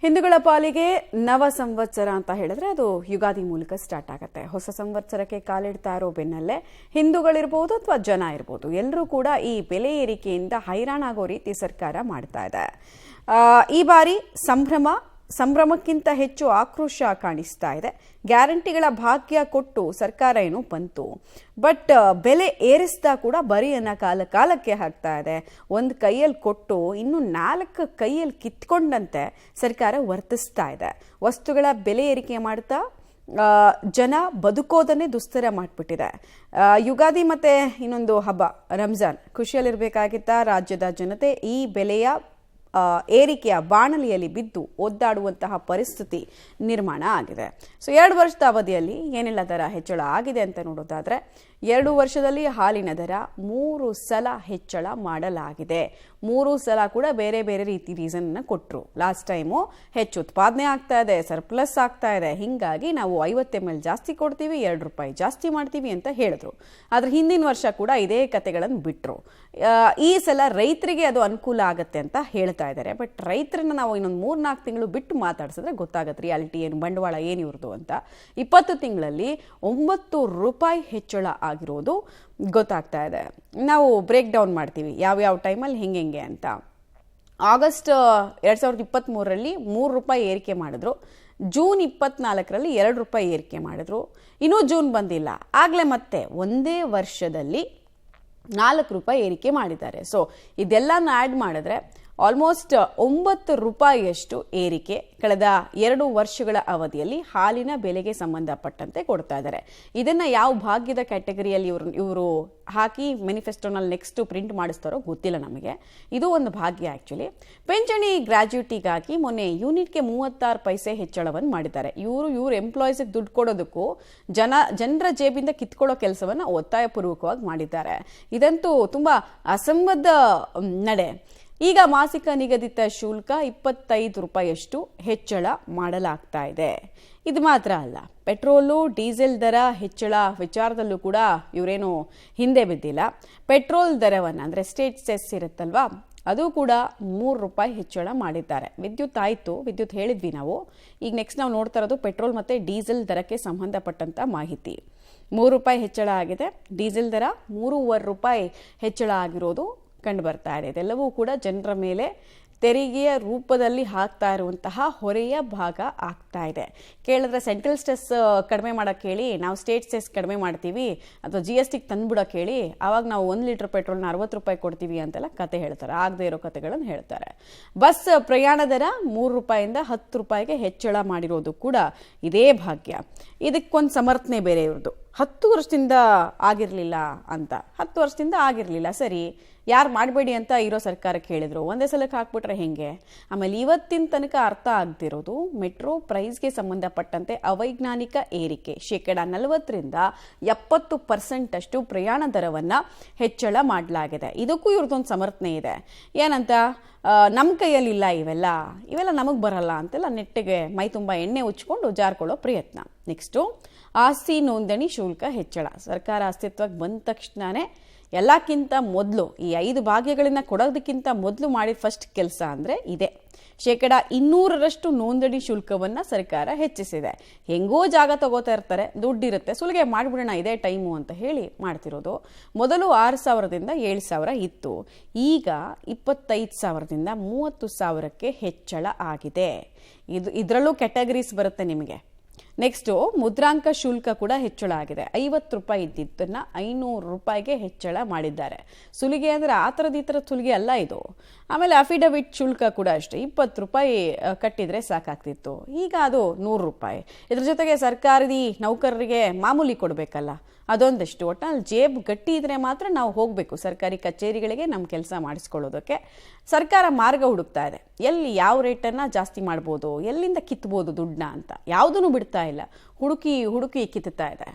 ಹಿಂದೂಗಳ ಪಾಲಿಗೆ ನವ ಸಂವತ್ಸರ ಅಂತ ಹೇಳಿದ್ರೆ ಅದು ಯುಗಾದಿ ಮೂಲಕ ಸ್ಟಾರ್ಟ್ ಆಗುತ್ತೆ. ಹೊಸ ಸಂವತ್ಸರಕ್ಕೆ ಕಾಲಿಡ್ತಾ ಇರೋ ಬೆನ್ನಲ್ಲೇ ಹಿಂದೂಗಳಿರ್ಬೋದು ಅಥವಾ ಜನ ಇರ್ಬೋದು ಎಲ್ಲರೂ ಕೂಡ ಈ ಬೆಲೆ ಏರಿಕೆಯಿಂದ ಹೈರಾಣಾಗೋ ರೀತಿ ಸರ್ಕಾರ ಮಾಡ್ತಾ ಇದೆ. ಈ ಬಾರಿ ಸಂಭ್ರಮಕ್ಕಿಂತ ಹೆಚ್ಚು ಆಕ್ರೋಶ ಕಾಣಿಸ್ತಾ ಇದೆ. ಗ್ಯಾರಂಟಿಗಳ ಭಾಗ್ಯ ಕೊಟ್ಟು ಸರ್ಕಾರ ಏನು ಬಂತು, ಬಟ್ ಬೆಲೆ ಏರಿಸ್ತಾ ಕೂಡ ಬರಿಯನ್ನ ಕಾಲಕ್ಕೆ ಹಾಕ್ತಾ ಇದೆ. ಒಂದು ಕೈಯಲ್ಲಿ ಕೊಟ್ಟು ಇನ್ನು 4 ಕೈಯಲ್ಲಿ ಕಿತ್ಕೊಂಡಂತೆ ಸರ್ಕಾರ ವರ್ತಿಸ್ತಾ ಇದೆ. ವಸ್ತುಗಳ ಬೆಲೆ ಏರಿಕೆ ಮಾಡ್ತಾ ಜನ ಬದುಕೋದನ್ನೇ ದುಸ್ತರ ಮಾಡಿಬಿಟ್ಟಿದೆ. ಯುಗಾದಿ ಮತ್ತೆ ಇನ್ನೊಂದು ಹಬ್ಬ ರಂಜಾನ್, ಖುಷಿಯಲ್ಲಿರಬೇಕಾಗಿತ್ತ ರಾಜ್ಯದ ಜನತೆ ಈ ಬೆಲೆಯ ಏರಿಕೆಯ ಬಾಣಲಿಯಲ್ಲಿ ಬಿದ್ದು ಒದ್ದಾಡುವಂತಹ ಪರಿಸ್ಥಿತಿ ನಿರ್ಮಾಣ ಆಗಿದೆ. ಸೊ 2 ವರ್ಷದ ಅವಧಿಯಲ್ಲಿ ಏನೆಲ್ಲ ದರ ಹೆಚ್ಚಳ ಆಗಿದೆ ಅಂತ ನೋಡೋದಾದ್ರೆ 2 ವರ್ಷದಲ್ಲಿ ಹಾಲಿನ ದರ 3 ಸಲ ಹೆಚ್ಚಳ ಮಾಡಲಾಗಿದೆ. 3 ಸಲ ಕೂಡ ಬೇರೆ ಬೇರೆ ರೀಸನ್ ಕೊಟ್ಟರು. ಲಾಸ್ಟ್ ಟೈಮು ಹೆಚ್ಚು ಉತ್ಪಾದನೆ ಆಗ್ತಾ ಇದೆ, ಸರ್ಪ್ಲಸ್ ಆಗ್ತಾ ಇದೆ, ಹಿಂಗಾಗಿ ನಾವು 50 ml ಜಾಸ್ತಿ ಕೊಡ್ತೀವಿ, 2 ರೂಪಾಯಿ ಜಾಸ್ತಿ ಮಾಡ್ತೀವಿ ಅಂತ ಹೇಳಿದ್ರು. ಆದ್ರೆ ಹಿಂದಿನ ವರ್ಷ ಕೂಡ ಇದೇ ಕತೆಗಳನ್ನು ಬಿಟ್ಟರು. ಈ ಸಲ ರೈತರಿಗೆ ಅದು ಅನುಕೂಲ ಆಗುತ್ತೆ ಅಂತ ಹೇಳ್ತಾ ಇದ್ದಾರೆ. ಬಟ್ ರೈತರನ್ನ ನಾವು ಇನ್ನೊಂದು 3-4 ತಿಂಗಳು ಬಿಟ್ಟು ಮಾತಾಡ್ಸಿದ್ರೆ ಗೊತ್ತಾಗತ್ತೆ ರಿಯಾಲಿಟಿ ಏನು, ಬಂಡವಾಳ ಏನು ಇವ್ರದ್ದು ಅಂತ. 20 ತಿಂಗಳಲ್ಲಿ 9 ರೂಪಾಯಿ ಹೆಚ್ಚಳ ಆಗಿರೋದು ಗೊತ್ತಾಗ್ತಾ ಇದೆ. ನಾವು ಬ್ರೇಕ್ ಡೌನ್ ಮಾಡ್ತೀವಿ ಯಾವ ಟೈಮಲ್ಲಿ ಹೆಂಗೆ ಅಂತ. ಆಗಸ್ಟ್ 2023ರಲ್ಲಿ 3 ರೂಪಾಯಿ ಏರಿಕೆ ಮಾಡಿದ್ರು. ಜೂನ್ 24ರಲ್ಲಿ 2 ರೂಪಾಯಿ ಏರಿಕೆ ಮಾಡಿದ್ರು. ಇನ್ನೂ ಜೂನ್ ಬಂದಿಲ್ಲ, ಆಗಲೇ ಮತ್ತೆ ಒಂದೇ ವರ್ಷದಲ್ಲಿ 4 ರೂಪಾಯಿ ಏರಿಕೆ ಮಾಡಿದ್ದಾರೆ. ಸೊ ಇದೆಲ್ಲನ ಆ್ಯಡ್ ಮಾಡಿದ್ರೆ ಆಲ್ಮೋಸ್ಟ್ 9 ರೂಪಾಯಿಯಷ್ಟು ಏರಿಕೆ ಕಳೆದ 2 ವರ್ಷಗಳ ಅವಧಿಯಲ್ಲಿ ಹಾಲಿನ ಬೆಲೆಗೆ ಸಂಬಂಧಪಟ್ಟಂತೆ ಕೊಡ್ತಾ ಇದ್ದಾರೆ. ಇದನ್ನ ಯಾವ ಭಾಗ್ಯದ ಕ್ಯಾಟಗರಿಯಲ್ಲಿ ಇವರು ಹಾಕಿ ಮೆನಿಫೆಸ್ಟೋನಲ್ಲಿ ನೆಕ್ಸ್ಟ್ ಪ್ರಿಂಟ್ ಮಾಡಿಸ್ತಾರೋ ಗೊತ್ತಿಲ್ಲ ನಮಗೆ. ಇದು ಒಂದು ಭಾಗ್ಯ ಆಕ್ಚುಲಿ. ಪಿಂಚಣಿ ಗ್ರಾಜ್ಯುಟಿಗಾಗಿ ಮೊನ್ನೆ ಯೂನಿಟ್ಗೆ 36 ಪೈಸೆ ಹೆಚ್ಚಳವನ್ನು ಮಾಡಿದ್ದಾರೆ. ಇವ್ರ ಎಂಪ್ಲಾಯೀಸ್ಗೆ ದುಡ್ಡು ಕೊಡೋದಕ್ಕೂ ಜನರ ಜೇಬಿಂದ ಕಿತ್ಕೊಳ್ಳೋ ಕೆಲಸವನ್ನ ಒತ್ತಾಯಪೂರ್ವಕವಾಗಿ ಮಾಡಿದ್ದಾರೆ. ಇದಂತೂ ತುಂಬಾ ಅಸಂಬದ್ಧ ನಡೆ. ಈಗ ಮಾಸಿಕ ನಿಗದಿತ ಶುಲ್ಕ 25 ರೂಪಾಯಿಯಷ್ಟು ಹೆಚ್ಚಳ ಮಾಡಲಾಗ್ತಾ ಇದೆ. ಇದು ಮಾತ್ರ ಅಲ್ಲ, ಪೆಟ್ರೋಲು ಡೀಸೆಲ್ ದರ ಹೆಚ್ಚಳ ವಿಚಾರದಲ್ಲೂ ಕೂಡ ಇವರೇನು ಹಿಂದೆ ಬಿದ್ದಿಲ್ಲ. ಪೆಟ್ರೋಲ್ ದರವನ್ನು ಅಂದರೆ ಸ್ಟೇಟ್ ಸೆಸ್ ಇರುತ್ತಲ್ವಾ, ಅದು ಕೂಡ 3 ರೂಪಾಯಿ ಹೆಚ್ಚಳ ಮಾಡಿದ್ದಾರೆ. ವಿದ್ಯುತ್ ಆಯಿತು, ವಿದ್ಯುತ್ ಹೇಳಿದ್ವಿ ನಾವು. ಈಗ ನೆಕ್ಸ್ಟ್ ನಾವು ನೋಡ್ತಾ ಇರೋದು ಪೆಟ್ರೋಲ್ ಮತ್ತು ಡೀಸೆಲ್ ದರಕ್ಕೆ ಸಂಬಂಧಪಟ್ಟಂಥ ಮಾಹಿತಿ. 3 ರೂಪಾಯಿ ಹೆಚ್ಚಳ ಆಗಿದೆ. ಡೀಸೆಲ್ ದರ 3.5 ರೂಪಾಯಿ ಹೆಚ್ಚಳ ಆಗಿರೋದು ಕಂಡು ಬರ್ತಾ ಇದೆ. ಇದೆಲ್ಲವೂ ಕೂಡ ಜನರ ಮೇಲೆ ತೆರಿಗೆಯ ರೂಪದಲ್ಲಿ ಹಾಕ್ತಾ ಇರುವಂತಹ ಹೊರೆಯ ಭಾಗ ಆಗ್ತಾ ಇದೆ. ಕೇಳಿದ್ರೆ ಸೆಂಟ್ರಲ್ ಸ್ಟೆಸ್ ಕಡಿಮೆ ಮಾಡೋಕ್ಕೆ ಹೇಳಿ, ನಾವು ಸ್ಟೇಟ್ ಸ್ಟೆಸ್ ಕಡಿಮೆ ಮಾಡ್ತೀವಿ ಅಥವಾ GSTಗೆ ತಂದುಬಿಡೋಕೆ ಹೇಳಿ, ಆವಾಗ ನಾವು 1 ಲೀಟರ್ ಪೆಟ್ರೋಲ್ನ 60 ರೂಪಾಯಿ ಕೊಡ್ತೀವಿ ಅಂತೆಲ್ಲ ಕತೆ ಹೇಳ್ತಾರೆ. ಆಗದೆ ಇರೋ ಕತೆಗಳನ್ನು ಹೇಳ್ತಾರೆ. ಬಸ್ ಪ್ರಯಾಣ ದರ 3 ರೂಪಾಯಿಂದ 10 ರೂಪಾಯಿಗೆ ಹೆಚ್ಚಳ ಮಾಡಿರೋದು ಕೂಡ ಇದೇ ಭಾಗ್ಯ. ಇದಕ್ಕೊಂದು ಸಮರ್ಥನೆ ಬೇರೆ ಇವ್ರದ್ದು. 10 ವರ್ಷದಿಂದ ಆಗಿರಲಿಲ್ಲ ಅಂತ. 10 ವರ್ಷದಿಂದ ಆಗಿರಲಿಲ್ಲ, ಸರಿ, ಯಾರು ಮಾಡಬೇಡಿ ಅಂತ ಇರೋ ಸರ್ಕಾರಕ್ಕೆ ಹೇಳಿದ್ರು, ಒಂದೇ ಸಲಕ್ಕೆ ಹಾಕ್ಬಿಟ್ರೆ ಹೆಂಗೆ? ಆಮೇಲೆ ಇವತ್ತಿನ ತನಕ ಅರ್ಥ ಆಗದಿರೋದು ಮೆಟ್ರೋ ಪ್ರೈಸ್ಗೆ ಸಂಬಂಧಪಟ್ಟಂತೆ ಅವೈಜ್ಞಾನಿಕ ಏರಿಕೆ. 40% 70% ಅಷ್ಟು ಪ್ರಯಾಣ ದರವನ್ನು ಹೆಚ್ಚಳ ಮಾಡಲಾಗಿದೆ. ಇದಕ್ಕೂ ಇವ್ರದ್ದೊಂದು ಸಮರ್ಥನೆ ಇದೆ. ಏನಂತ, ನಮ್ಮ ಕೈಯಲ್ಲಿಲ್ಲ ಇವೆಲ್ಲ ನಮಗೆ ಬರಲ್ಲ ಅಂತೆಲ್ಲ ನೆಟ್ಟಿಗೆ ಮೈ ತುಂಬ ಎಣ್ಣೆ ಉಚ್ಕೊಂಡು ಜಾರ್ಕೊಳ್ಳೋ ಪ್ರಯತ್ನ. ನೆಕ್ಸ್ಟು ಆಸ್ತಿ ನೋಂದಣಿ ಶುಲ್ಕ ಹೆಚ್ಚಳ. ಸರ್ಕಾರ ಅಸ್ತಿತ್ವಕ್ಕೆ ಬಂದ ತಕ್ಷಣವೇ ಎಲ್ಲಕ್ಕಿಂತ ಮೊದಲು ಈ 5 ಭಾಗ್ಯಗಳನ್ನ ಕೊಡೋದಕ್ಕಿಂತ ಮೊದಲು ಮಾಡಿದ ಫಸ್ಟ್ ಕೆಲಸ ಅಂದರೆ ಇದೆ. 200% ನೋಂದಣಿ ಶುಲ್ಕವನ್ನು ಸರ್ಕಾರ ಹೆಚ್ಚಿಸಿದೆ. ಹೆಂಗೋ ಜಾಗ ತಗೋತಾ ಇರ್ತಾರೆ, ದುಡ್ಡಿರುತ್ತೆ, ಸುಲಿಗೆ ಮಾಡಿಬಿಡೋಣ ಇದೇ ಟೈಮು ಅಂತ ಹೇಳಿ ಮಾಡ್ತಿರೋದು. ಮೊದಲು 6,000ದಿಂದ 7,000 ಇತ್ತು, ಈಗ 25,000ದಿಂದ 30,000ಕ್ಕೆ ಹೆಚ್ಚಳ ಆಗಿದೆ. ಇದರಲ್ಲೂ ಕ್ಯಾಟಗರೀಸ್ ಬರುತ್ತೆ ನಿಮಗೆ. ನೆಕ್ಸ್ಟು ಮುದ್ರಾಂಕ ಶುಲ್ಕ ಕೂಡ ಹೆಚ್ಚಳ ಆಗಿದೆ. 50 ರೂಪಾಯಿ ಇದ್ದಿದ್ದನ್ನು 500 ರೂಪಾಯಿಗೆ ಹೆಚ್ಚಳ ಮಾಡಿದ್ದಾರೆ. ಸುಲಿಗೆ ಅಂದರೆ ಆ ಥರದ ಈ ಥರದ ಸುಲಿಗೆ ಅಲ್ಲ ಇದು. ಆಮೇಲೆ ಅಫಿಡವಿಟ್ ಶುಲ್ಕ ಕೂಡ ಅಷ್ಟೇ, 20 ರೂಪಾಯಿ ಕಟ್ಟಿದರೆ ಸಾಕಾಗ್ತಿತ್ತು, ಈಗ ಅದು 100 ರೂಪಾಯಿ. ಇದ್ರ ಜೊತೆಗೆ ಸರ್ಕಾರಿ ನೌಕರರಿಗೆ ಮಾಮೂಲಿ ಕೊಡಬೇಕಲ್ಲ, ಅದೊಂದಷ್ಟು. ಒಟ್ಟಿನಲ್ಲಿ ಜೇಬ್ ಗಟ್ಟಿ ಇದ್ರೆ ಮಾತ್ರ ನಾವು ಹೋಗಬೇಕು ಸರ್ಕಾರಿ ಕಚೇರಿಗಳಿಗೆ ನಮ್ಮ ಕೆಲಸ ಮಾಡಿಸ್ಕೊಳ್ಳೋದಕ್ಕೆ. ಸರ್ಕಾರ ಮಾರ್ಗ ಹುಡುಕ್ತಾ ಇದೆ, ಎಲ್ಲಿ ಯಾವ ರೇಟನ್ನು ಜಾಸ್ತಿ ಮಾಡ್ಬೋದು, ಎಲ್ಲಿಂದ ಕಿತ್ಬೋದು ದುಡ್ಡನ್ನ ಅಂತ. ಯಾವುದೂ ಬಿಡ್ತಾ ಇಲ್ಲ, ಹುಡುಕಿ ಕಿತ್ತಾ ಇದೆ.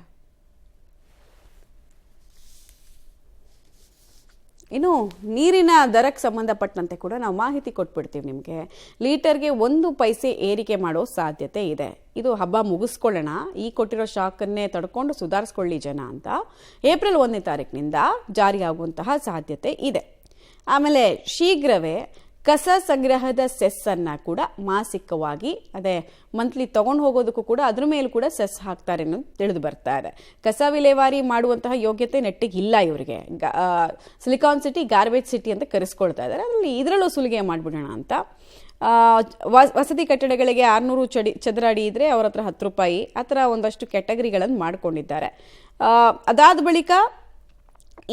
ಇನ್ನು ನೀರಿನ ದರಕ್ಕೆ ಸಂಬಂಧಪಟ್ಟಂತೆ ಕೂಡ ನಾವು ಮಾಹಿತಿ ಕೊಟ್ಬಿಡ್ತೀವಿ ನಿಮಗೆ. ಲೀಟರ್ಗೆ 1 ಪೈಸೆ ಏರಿಕೆ ಮಾಡೋ ಸಾಧ್ಯತೆ ಇದೆ. ಇದು ಹಬ್ಬ ಮುಗಿಸ್ಕೊಳ್ಳೋಣ, ಈ ಕೊಟ್ಟಿರೋ ಶಾಕನ್ನೇ ತಡ್ಕೊಂಡು ಸುಧಾರಿಸ್ಕೊಳ್ಳಿ ಜನ ಅಂತ ಏಪ್ರಿಲ್ 1ನೇ ತಾರೀಕಿನಿಂದ ಜಾರಿಯಾಗುವಂತಹ ಸಾಧ್ಯತೆ ಇದೆ. ಆಮೇಲೆ ಶೀಘ್ರವೇ ಕಸ ಸಂಗ್ರಹದ ಸೆಸ್ ಅನ್ನ ಕೂಡ ಮಾಸಿಕವಾಗಿ ಅದೇ ಮಂತ್ಲಿ ತಗೊಂಡು ಹೋಗೋದಕ್ಕೂ ಕೂಡ ಅದ್ರ ಮೇಲೂ ಕೂಡ ಸೆಸ್ ಹಾಕ್ತಾರೆ ಅನ್ನೋದು ತಿಳಿದು ಬರ್ತಾ ಇದೆ. ಕಸ ವಿಲೇವಾರಿ ಮಾಡುವಂತಹ ಯೋಗ್ಯತೆ ನೆಟ್ಟಿಗೆ ಇಲ್ಲ ಇವರಿಗೆ. ಸಿಲಿಕಾನ್ ಸಿಟಿ ಗಾರ್ಬೇಜ್ ಸಿಟಿ ಅಂತ ಕರೆಸ್ಕೊಳ್ತಾ ಇದ್ದಾರೆ. ಅದರಲ್ಲಿ ಇದರಲ್ಲೂ ಸುಲಿಗೆ ಮಾಡಿಬಿಡೋಣ ಅಂತ. ವಸತಿ ಕಟ್ಟಡಗಳಿಗೆ 600 ಚದರ ಅಡಿ ಇದ್ರೆ ಅವ್ರ ಹತ್ರ 10 ರೂಪಾಯಿ, ಆ ಥರ ಒಂದಷ್ಟು ಕ್ಯಾಟಗರಿಗಳನ್ನು ಮಾಡ್ಕೊಂಡಿದ್ದಾರೆ. ಅದಾದ ಬಳಿಕ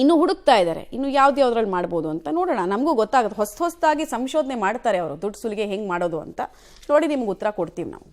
ಇನ್ನು ಹುಡುಕ್ತಾ ಇದ್ದಾರೆ, ಇನ್ನು ಯಾವ್ದ್ರಲ್ಲಿ ಮಾಡ್ಬೋದು ಅಂತ. ನೋಡೋಣ, ನಮಗೂ ಗೊತ್ತಾಗುತ್ತೆ. ಹೊಸದಾಗಿ ಸಂಶೋಧನೆ ಮಾಡ್ತಾರೆ ಅವರು, ದುಡ್ಡು ಸುಲಿಗೆ ಹೆಂಗೆ ಮಾಡೋದು ಅಂತ. ನೋಡಿ ನಿಮ್ಗೆ ಉತ್ತರ ಕೊಡ್ತೀವಿ ನಾವು.